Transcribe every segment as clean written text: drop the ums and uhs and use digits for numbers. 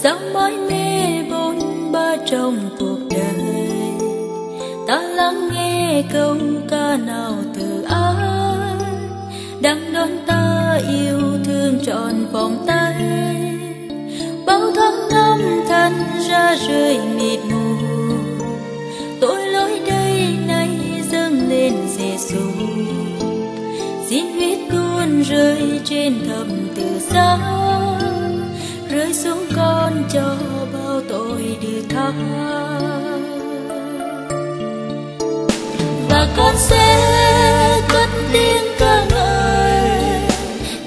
dáng mãi mê bôn ba trong cuộc đời. Ta lắng nghe câu ca nào từ ai đang đón ta yêu thương trọn vòng tay. Bao tháng năm thân ra rơi mịt mù, tội lỗi đây nay dâng lên Giêsu. Xin huyết tuôn rơi trên thập tự giá, rơi xuống con cho bao tội được tha. Và con sẽ cất tiếng ca ngợi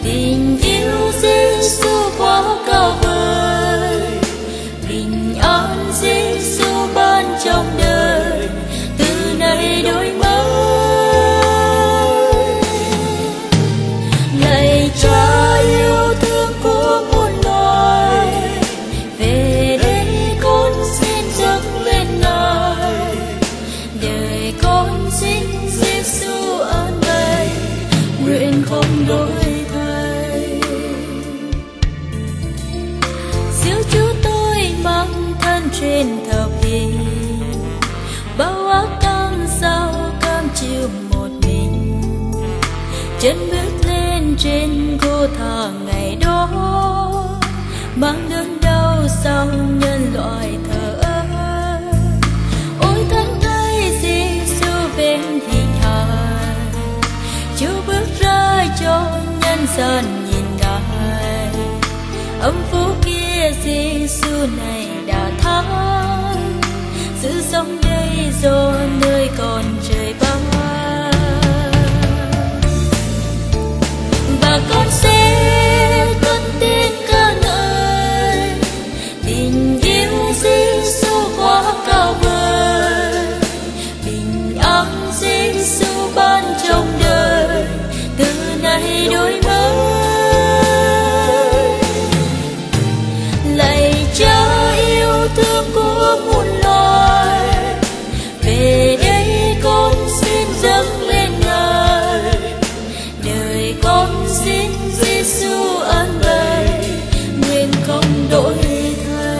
tình yêu Giêsu quá cao vời. Bình an Giêsu ban trong đời, từ nay đổi mới. Lạy Cha yêu thương của muôn loài, về đây con xin dâng lên Ngài. Đời con xin Giêsu an bài, nguyện không đổi thay. Giữa Chúa tôi mang thân trên thập hình, bao ác cam sao cam chịu một mình. Chân bước lên trên Gô-tha ngày đó, mang đớn đau sao nhân loại thờ ơ. Ôi thánh thay Giêsu bên hình hài, Chúa bước ra cho nhân gian nhìn Ngài. Âm phủ kia Giêsu này đã thắng, sự sống đây do nơi còn trời ban. Và con sẽ cất tiếng ca ngợi tình yêu Giêsu quá cao vời. Bình an Giêsu ban trong đời, từ nay đổi mới. Lạy Cha yêu thương của muôn loài, về đây con xin dâng lên Ngài. Đời con xin Giêsu an bài, nguyện không đổi thay.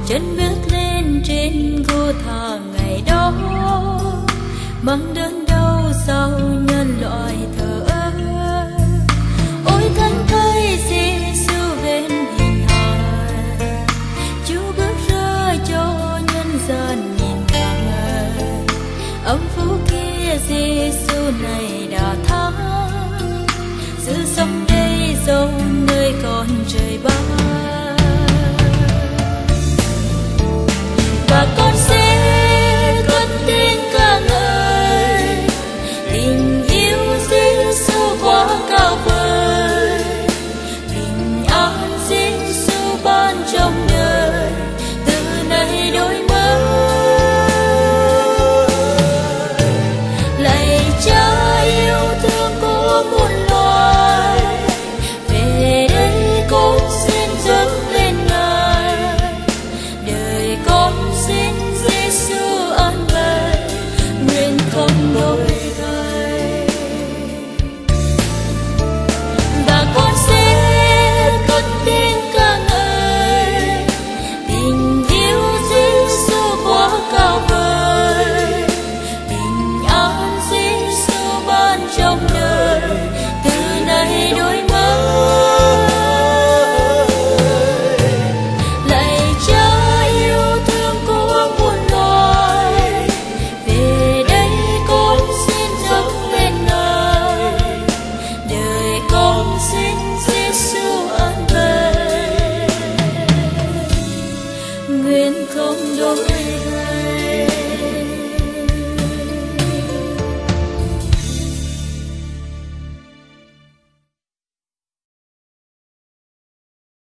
Chân bước lên trên Gô-tha ngày đó, mang đớn đau sao nhân loại thờ ơ. Ôi thánh thay Giêsu bên hình hài, Chúa bước ra cho nhân gian nhìn Ngài. Âm phủ kia Giêsu này đã thắng, sự sống đây do nơi còn trời ban.